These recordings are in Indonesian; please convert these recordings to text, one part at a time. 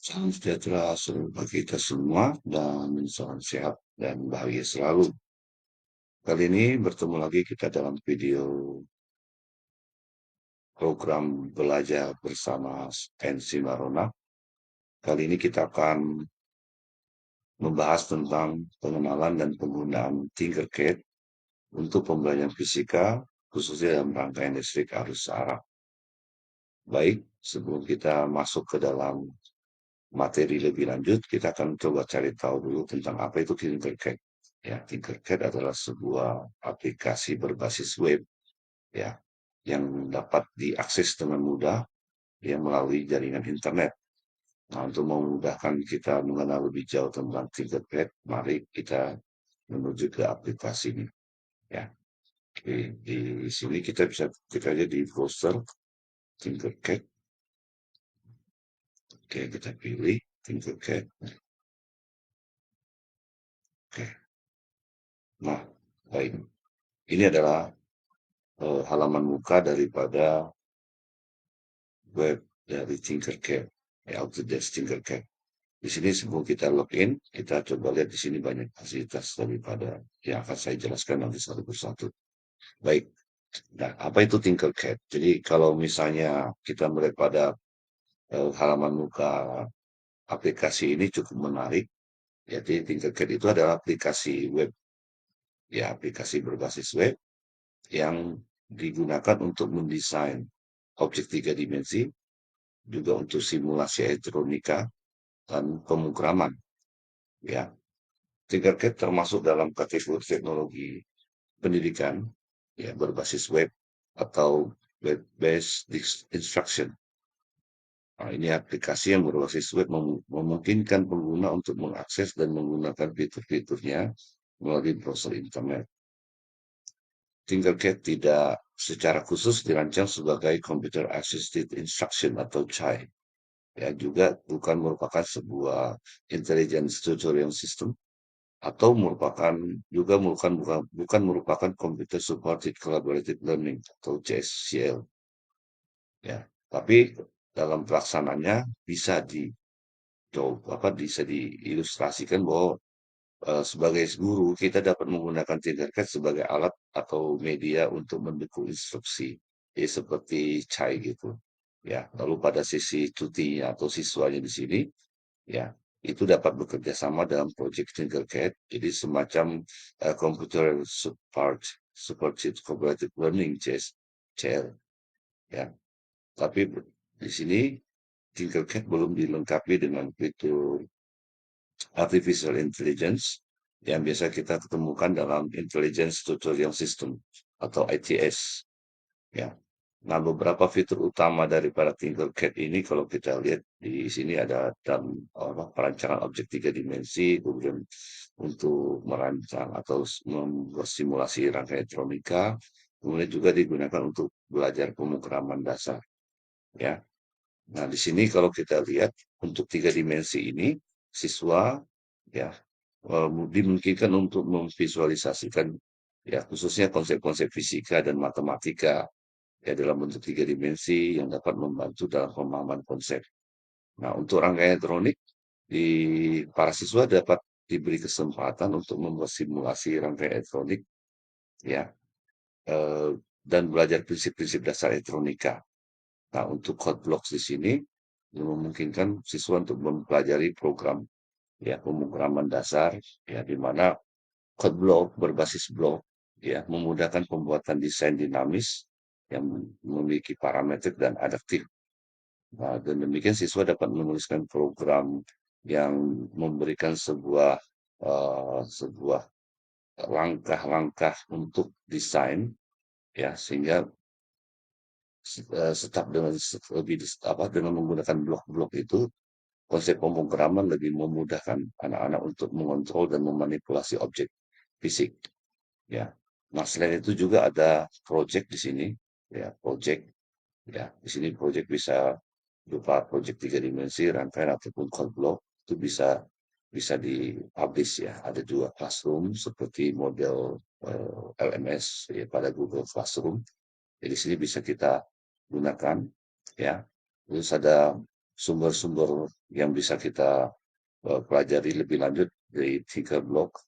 Salam sejahtera selalu bagi kita semua dan salam sehat dan bahagia selalu. Kali ini bertemu lagi kita dalam video program belajar bersama NC Marona. Kali ini kita akan membahas tentang pengenalan dan penggunaan Tinkercad untuk pembelajaran fisika, khususnya dalam rangkaian listrik arus arah. Baik, sebelum kita masuk ke dalam materi lebih lanjut, kita akan coba cari tahu dulu tentang apa itu Tinkercad. Ya, Tinkercad adalah sebuah aplikasi berbasis web, ya, yang dapat diakses dengan mudah yang melalui jaringan internet. Nah, untuk memudahkan kita mengenal lebih jauh tentang Tinkercad, mari kita menuju ke aplikasi ini. Ya, di sini kita bisa ketik aja di browser Tinkercad. Oke, kita pilih Tinkercad. Oke, nah, baik. Ini adalah halaman muka daripada web dari Tinkercad, ya, Autodesk Tinkercad. Di sini sebelum kita login, kita coba lihat di sini banyak fasilitas daripada yang akan saya jelaskan nanti satu persatu. Baik, nah apa itu Tinkercad? Jadi kalau misalnya kita melihat pada halaman muka aplikasi ini cukup menarik. Jadi Tinkercad itu adalah aplikasi web, ya aplikasi berbasis web yang digunakan untuk mendesain objek tiga dimensi, juga untuk simulasi elektronika dan pemrograman. Ya, Tinkercad termasuk dalam kategori teknologi pendidikan, ya berbasis web atau web-based instruction. Nah, ini aplikasi yang berbasis web memungkinkan pengguna untuk mengakses dan menggunakan fitur-fiturnya melalui browser internet. Tinkercad tidak secara khusus dirancang sebagai Computer Assisted Instruction atau CAI. Ya, juga bukan merupakan sebuah Intelligence Tutorial System atau bukan merupakan Computer Supported Collaborative Learning atau CSCL, ya. Tapi dalam pelaksananya bisa diilustrasikan bahwa sebagai guru kita dapat menggunakan Tinkercad sebagai alat atau media untuk mendukung instruksi, ya, seperti CHAI gitu. Ya, lalu pada sisi cutinya atau siswanya di sini, ya, itu dapat bekerja sama dalam proyek Tinkercad, jadi semacam Computer Supported Collaborative Learning CL, ya. Tapi di sini Tinkercad belum dilengkapi dengan fitur artificial intelligence yang biasa kita ketemukan dalam Intelligence Tutorial System atau ITS. Ya. Nah, beberapa fitur utama daripada Tinkercad ini kalau kita lihat di sini ada dalam perancangan objek tiga dimensi, kemudian untuk merancang atau membuat simulasi rangkaian elektronika, kemudian juga digunakan untuk belajar pemrograman dasar. Ya. Nah, di sini kalau kita lihat untuk tiga dimensi ini, siswa, ya, dimungkinkan untuk memvisualisasikan, ya, khususnya konsep-konsep fisika dan matematika, ya, dalam bentuk tiga dimensi yang dapat membantu dalam pemahaman konsep. Nah, untuk rangkaian elektronik, di para siswa dapat diberi kesempatan untuk membuat simulasi rangkaian elektronik, ya, eh, dan belajar prinsip-prinsip dasar elektronika. Nah, untuk code blocks di sini memungkinkan siswa untuk mempelajari program, ya, pemrograman dasar, ya, di mana code block berbasis blok, ya, memudahkan pembuatan desain dinamis yang memiliki parametrik dan adaptif. Nah, dan demikian siswa dapat menuliskan program yang memberikan sebuah langkah-langkah untuk desain, ya, sehingga tetap dengan menggunakan blok-blok itu, konsep pemrograman lebih memudahkan anak-anak untuk mengontrol dan memanipulasi objek fisik, ya. Nah, selain itu juga ada project di sini, ya, project, ya. Di sini project bisa berupa project tiga dimensi, rangkaian ataupun code block itu bisa bisa dipublish, ya. Ada juga classroom seperti model LMS, ya, pada Google Classroom. Jadi sini bisa kita gunakan, ya. Terus ada sumber-sumber yang bisa kita pelajari lebih lanjut dari Tinkerblock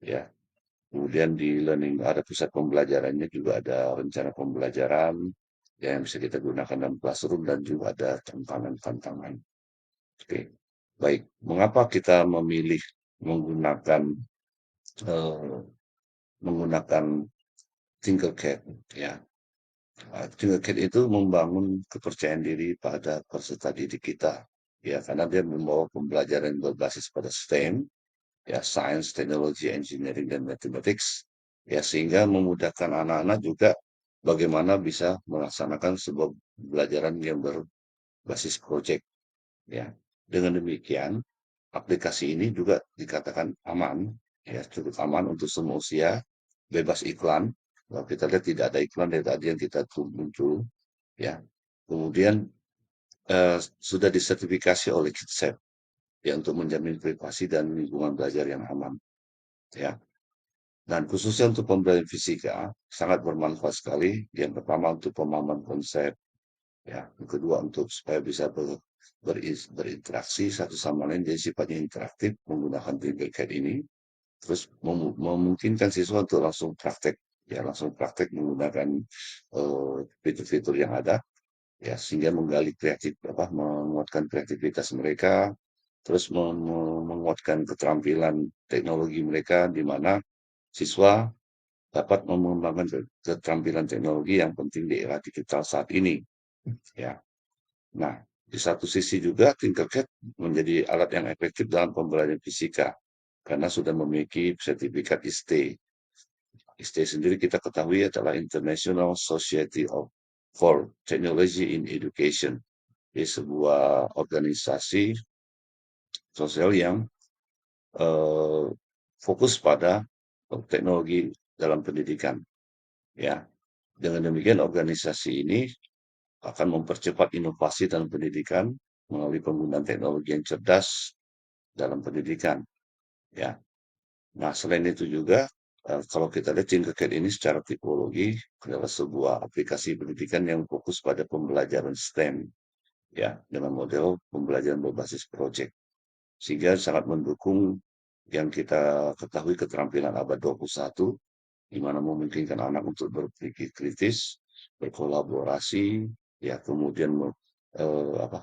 ya. Kemudian di learning ada pusat pembelajarannya juga ada rencana pembelajaran yang bisa kita gunakan dalam classroom dan juga ada tantangan-tantangan. Oke, baik. Mengapa kita memilih menggunakan eh, menggunakan Tinkercad? Ya, Tinkercad itu membangun kepercayaan diri pada peserta didik kita. Ya, karena dia membawa pembelajaran berbasis pada STEM, ya Science, Technology, Engineering, dan Mathematics, ya sehingga memudahkan anak-anak juga bagaimana bisa melaksanakan sebuah pembelajaran yang berbasis project. Ya, dengan demikian aplikasi ini juga dikatakan aman, ya cukup aman untuk semua usia, bebas iklan. Kalau kita lihat tidak ada iklan dari tadi yang kita muncul, ya. Kemudian sudah disertifikasi oleh Kitsap, ya untuk menjamin privasi dan lingkungan belajar yang aman, ya. Dan khususnya untuk pembelajaran fisika sangat bermanfaat sekali. Yang pertama untuk pemahaman konsep, ya. Yang kedua untuk supaya bisa berinteraksi satu sama lain, jadi sifatnya interaktif menggunakan Tinkercad ini. Terus memungkinkan siswa untuk langsung praktek, ya langsung praktek menggunakan fitur-fitur yang ada, ya sehingga menggali kreatif apa menguatkan kreativitas mereka, terus menguatkan keterampilan teknologi mereka di mana siswa dapat mengembangkan keterampilan teknologi yang penting di era digital saat ini. Ya, nah di satu sisi juga Tinkercad menjadi alat yang efektif dalam pembelajaran fisika karena sudah memiliki sertifikat IST. IST sendiri kita ketahui adalah International Society for Technology in Education. Ini sebuah organisasi sosial yang eh, fokus pada teknologi dalam pendidikan. Ya, dengan demikian organisasi ini akan mempercepat inovasi dalam pendidikan melalui penggunaan teknologi yang cerdas dalam pendidikan. Ya, nah selain itu juga kalau kita lihat Tinkercad ini secara tipologi adalah sebuah aplikasi pendidikan yang fokus pada pembelajaran STEM, ya dengan model pembelajaran berbasis project, sehingga sangat mendukung yang kita ketahui keterampilan abad 21, di mana memungkinkan anak untuk berpikir kritis, berkolaborasi, ya kemudian apa,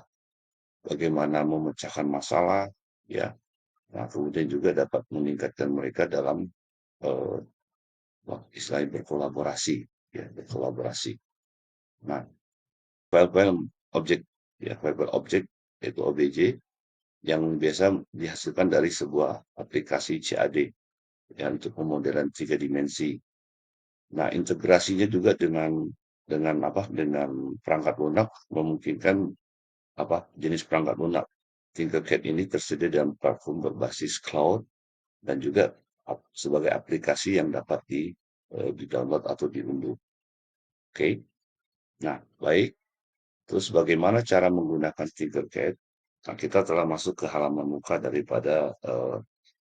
bagaimana memecahkan masalah, ya. Nah, kemudian juga dapat meningkatkan mereka dalam eh, istilahnya berkolaborasi, ya berkolaborasi. Nah, file-file objek, ya file-file objek yaitu OBJ yang biasa dihasilkan dari sebuah aplikasi CAD, ya untuk pemodelan tiga dimensi. Nah, integrasinya juga dengan apa? Dengan perangkat lunak memungkinkan apa? Jenis perangkat lunak. Tinkercad ini tersedia dalam platform berbasis cloud dan juga sebagai aplikasi yang dapat di-download atau diunduh. Oke. Nah, baik. Terus bagaimana cara menggunakan Tinkercad? Nah, kita telah masuk ke halaman muka daripada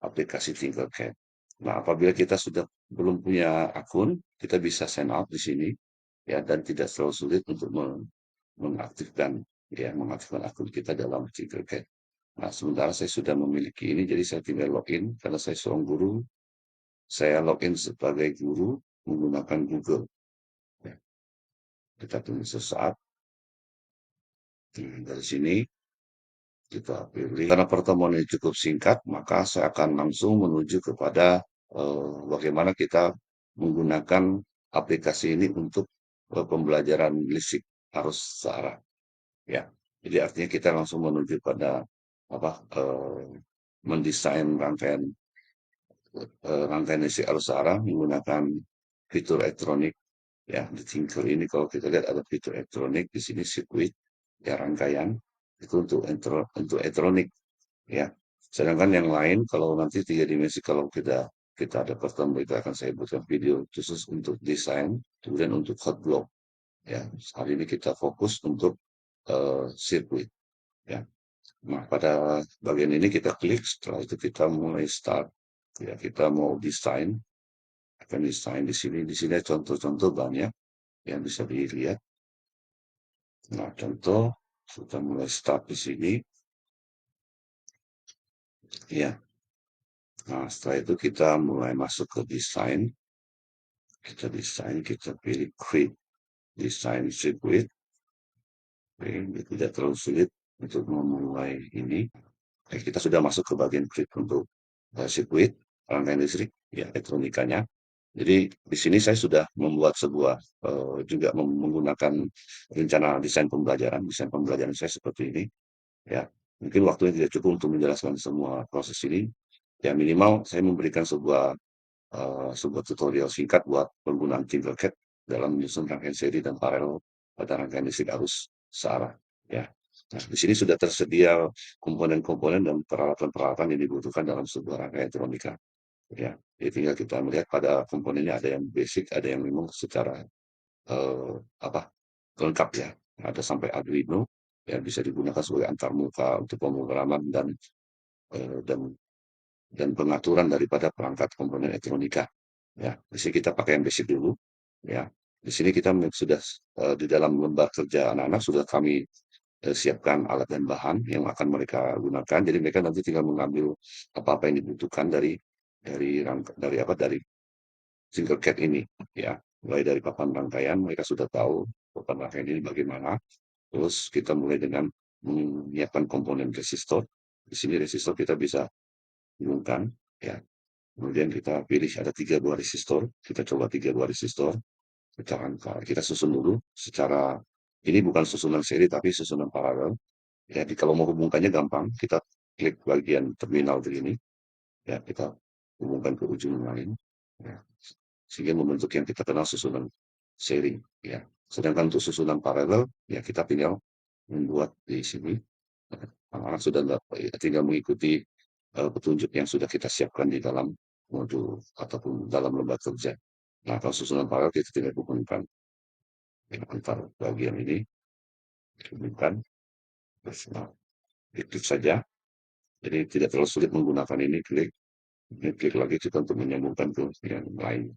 aplikasi Tinkercad. Nah, apabila kita sudah belum punya akun, kita bisa sign up di sini, ya, dan tidak terlalu sulit untuk mengaktifkan, ya, mengaktifkan akun kita dalam Tinkercad. Nah, sementara saya sudah memiliki ini, jadi saya tinggal login karena saya seorang guru. Saya login sebagai guru menggunakan Google. Ya, kita tunggu sesaat. Dari sini kita pilih. Karena pertemuan ini cukup singkat, maka saya akan langsung menuju kepada bagaimana kita menggunakan aplikasi ini untuk pembelajaran listrik arus searah. Ya, jadi artinya kita langsung menuju pada apa mendesain rangkaian listrik arus searah menggunakan fitur elektronik. Ya, di Tinker ini kalau kita lihat ada fitur elektronik di sini sirkuit, ya rangkaian itu untuk elektronik, ya. Sedangkan yang lain kalau nanti tiga dimensi kalau kita ada pertemuan itu akan saya buatkan video khusus untuk desain, kemudian untuk hot block, ya. Hari ini kita fokus untuk sirkuit, ya. Nah, pada bagian ini kita klik, setelah itu kita mulai start, ya kita mau desain, akan desain di sini. Di sini contoh-contoh banyak yang bisa dilihat. Nah, contoh. Sudah mulai start di sini. Ya. Nah, setelah itu kita mulai masuk ke desain. Kita desain, kita pilih create design circuit. Oke, ini tidak terlalu sulit untuk memulai ini. Oke, kita sudah masuk ke bagian create untuk sirkuit rangkaian listrik, ya elektronikanya. Jadi di sini saya sudah membuat sebuah juga menggunakan rencana desain pembelajaran saya seperti ini. Ya, mungkin waktunya tidak cukup untuk menjelaskan semua proses ini. Ya minimal saya memberikan sebuah tutorial singkat buat penggunaan Tinkercad dalam menyusun rangkaian seri dan paralel pada rangkaian listrik arus searah. Ya, nah, di sini sudah tersedia komponen-komponen dan peralatan-peralatan yang dibutuhkan dalam sebuah rangkaian elektronika. Ya, jadi tinggal kita melihat pada komponennya ada yang basic, ada yang memang secara eh, apa lengkap ya. Ada sampai Arduino yang bisa digunakan sebagai antarmuka untuk pemrograman eh, dan dan pengaturan daripada perangkat komponen elektronika. Ya, di sini kita pakai yang basic dulu. Ya, di sini kita sudah di dalam lembar kerja anak-anak sudah kami siapkan alat dan bahan yang akan mereka gunakan. Jadi mereka nanti tinggal mengambil apa-apa yang dibutuhkan dari single cat ini. Ya, mulai dari papan rangkaian mereka sudah tahu papan rangkaian ini bagaimana. Terus kita mulai dengan menyiapkan komponen resistor. Di sini resistor kita bisa hubungkan. Ya, kemudian kita pilih ada 3 buah resistor, kita coba 3 buah resistor, kita susun dulu secara ini bukan susunan seri tapi susunan paralel. Jadi kalau mau hubungkannya gampang, kita klik bagian terminal begini, ya kita hubungkan ke ujung lain, ya, sehingga membentuk yang kita kenal susunan seri. Ya. Sedangkan untuk susunan paralel, ya kita tinggal membuat di sini. Anak-anak sudah tinggal mengikuti petunjuk yang sudah kita siapkan di dalam modul ataupun dalam lembar kerja. Nah, kalau susunan paralel kita tinggal hubungkan antar bagian ini, hubungkan, terus nah, klik saja. Jadi tidak terlalu sulit menggunakan ini klik lagi kita untuk menyambungkan ke yang lain.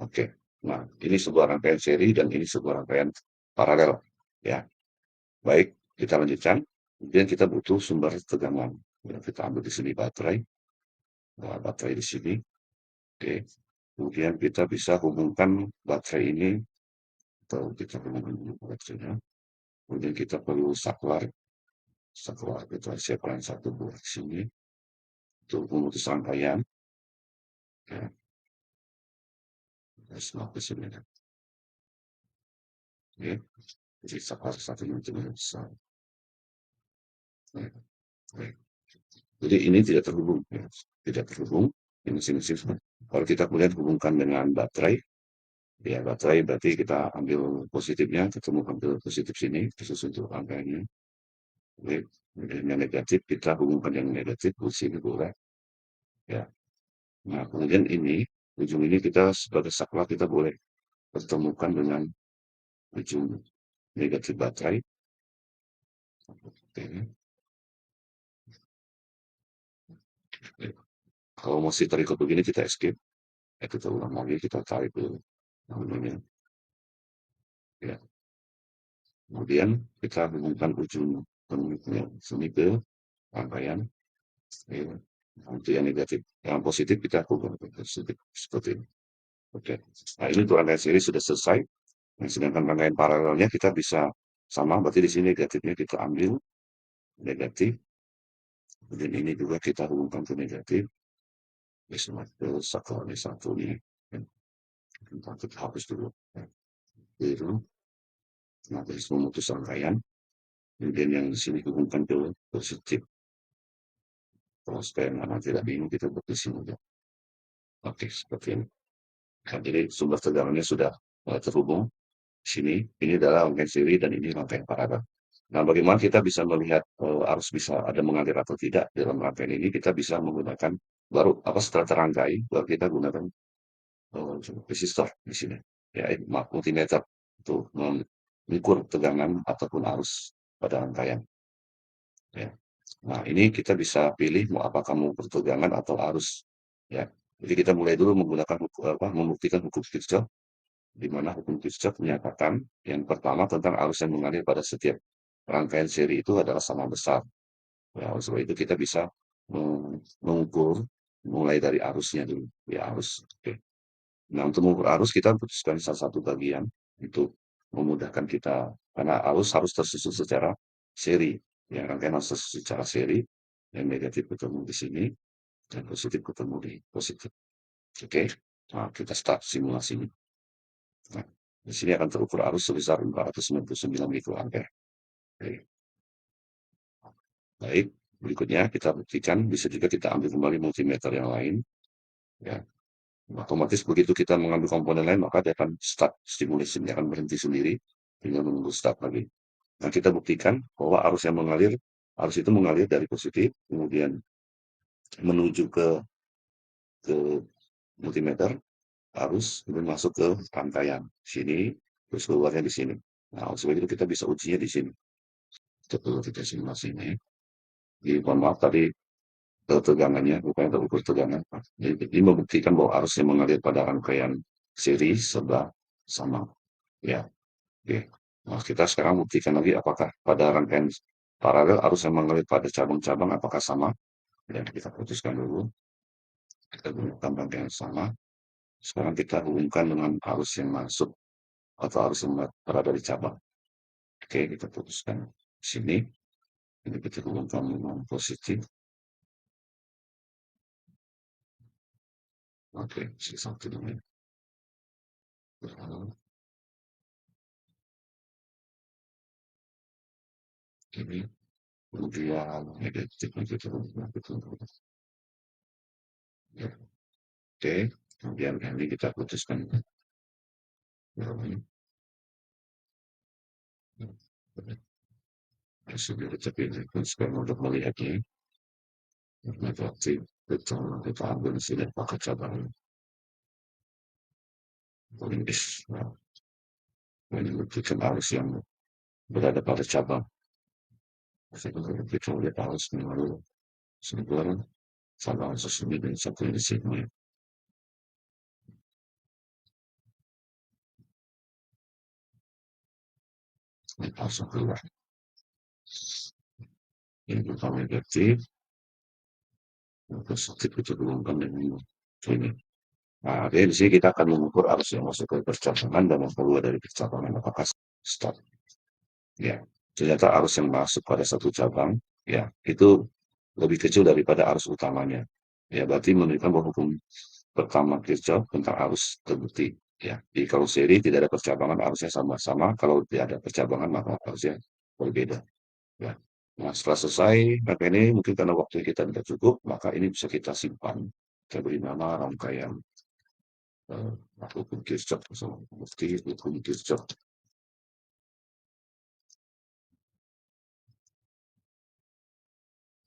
Oke, nah ini sebuah rangkaian seri dan ini sebuah rangkaian paralel. Ya, baik kita lanjutkan. Kemudian kita butuh sumber tegangan. Ya, kita ambil di sini baterai, nah, baterai di sini. Oke, kemudian kita bisa hubungkan baterai ini atau kita hubungkan dulu baterainya. Kemudian kita perlu saklar, saklar kita siapkan satu buah di sini untuk memutus rangkaian. Ya, semua ke sini. Oke, jadi saklar satu itu besar. Ya, baik. Jadi ini tidak terhubung, ya. Tidak terhubung di mesin-mesin. Kalau kita kemudian hubungkan dengan baterai, ya baterai berarti kita ambil positifnya, ketemu ambil positif sini, khusus untuk angkanya. Baik, kemudian yang negatif kita hubungkan yang negatif ke sini boleh. Ya. Nah kemudian ini ujung ini kita sebagai saklar kita boleh pertemukan dengan ujung negatif baterai. Oke. Kalau masih terikut begini kita escape. Ya, kita ulang lagi, kita tarik dulu. Namanya. Ya. Kemudian kita hubungkan ujung penutupnya sini ke rangkaian. Ya. Untuk yang negatif, yang positif kita hubungkan ke positif seperti ini. Oke. Nah ini untuk rangkaian seri sudah selesai. Nah, sedangkan rangkaian paralelnya kita bisa sama, berarti di sini negatifnya kita ambil negatif. Kemudian ini juga kita hubungkan ke negatif. Ke satu ini satu ini. Kita hapus dulu. Biru. Nah, terus memutus rangkaian. Kemudian yang di sini hubungkan ke positif. Kalau supaya mana tidak bingung kita buat di sini. Oke, seperti ini. Nah, jadi sumber tegangannya sudah terhubung di sini. Ini adalah rangkaian seri dan ini rangkaian paralel. Nah, bagaimana kita bisa melihat arus bisa ada mengalir atau tidak dalam rangkaian ini? Kita bisa menggunakan baru apa setelah terangkai, baru kita gunakan resistor di sini, ya multimeter untuk mengukur tegangan ataupun arus pada rangkaian. Ya. Nah, ini kita bisa pilih mau apakah mau pertegangan atau arus. Ya. Jadi kita mulai dulu menggunakan membuktikan hukum Kirchhoff, di mana hukum Kirchhoff menyatakan yang pertama tentang arus yang mengalir pada setiap rangkaian seri itu adalah sama besar. Ya, oleh sebab itu kita bisa mengukur mulai dari arusnya dulu, ya arus. Oke. Nah, untuk mengukur arus kita putuskan salah satu bagian untuk memudahkan kita karena arus harus tersusun secara seri. Ya, rangkaian harus tersusun secara seri. Yang negatif ketemu di sini dan positif ketemu di positif. Oke. Nah, kita start simulasinya. Nah, di sini akan terukur arus sebesar 499 mikroampere. Oke. Baik, berikutnya kita buktikan bisa juga kita ambil kembali multimeter yang lain. Ya, otomatis begitu kita mengambil komponen lain maka dia akan start stimulation, dia akan berhenti sendiri tinggal menunggu start lagi. Nah, kita buktikan bahwa arus itu mengalir dari positif, kemudian menuju ke multimeter, arus kemudian masuk ke rangkaian sini, terus keluarnya di sini. Nah, sebab itu kita bisa ujinya di sini. Kita perlu kita simulasi ini. Jadi, mohon maaf tadi tegangannya, rupanya terukur tegangan. Jadi membuktikan bahwa arus yang mengalir pada rangkaian seri sebelah sama. Ya, oke. Nah, kita sekarang buktikan lagi apakah pada rangkaian paralel arus yang mengalir pada cabang-cabang apakah sama. Ya, kita putuskan dulu. Kita gunakan rangkaian yang sama. Sekarang kita hubungkan dengan arus yang masuk atau arus yang berada di cabang. Oke, kita putuskan di sini. Ini kita hubungkan dengan positif. Oke, satu dengan ini. Kemudian negatif negatif ya, oke, kemudian ini kita putuskan sudah tapi sekarang untuk melihatnya negatif betul kita ambil sini pakai cabang politis. Nah, ini membuktikan arus yang berada pada cabang. Sebenarnya kita lihat arus melalui sebuah cabang sesuai dengan satu di sini. Ini langsung keluar. Ini bukan negatif, positif itu hubungkan dengan ini. Nah, di sini kita akan mengukur arus yang masuk ke percabangan dan yang keluar dari percabangan apakah start. Ya, ternyata arus yang masuk pada satu cabang, ya, itu lebih kecil daripada arus utamanya. Ya, berarti menunjukkan bahwa hukum pertama Kirchhoff tentang arus terbukti. Ya, jadi kalau seri tidak ada percabangan arusnya sama-sama, kalau tidak ada percabangan maka arusnya berbeda. Ya. Nah, setelah selesai, maka ini mungkin karena waktu kita tidak cukup, maka ini bisa kita simpan. Kita beri nama rangkaian hukum Kirchhoff, bukti hukum Kirchhoff.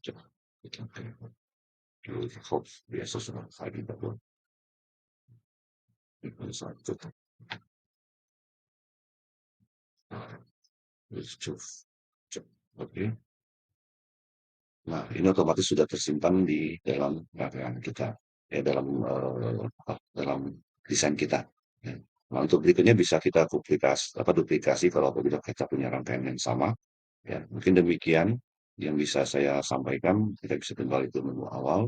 Coba kita Kirchhoff biasa sudah saya dapat satu Kirchhoff. Oke. Nah, ini otomatis sudah tersimpan di dalam rangkaian kita, ya dalam dalam desain kita. Ya. Nah, untuk berikutnya bisa kita duplikasi kalau apabila kita punya rangkaian yang sama. Ya, mungkin demikian yang bisa saya sampaikan. Kita bisa kembali ke menu awal,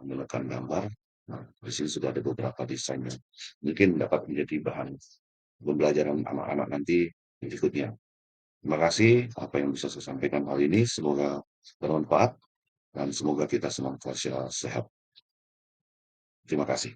menekan gambar. Nah, di sini sudah ada beberapa desain yang mungkin dapat menjadi bahan pembelajaran anak-anak nanti berikutnya. Terima kasih apa yang bisa saya sampaikan hal ini. Semoga bermanfaat dan semoga kita senantiasa sehat. Terima kasih.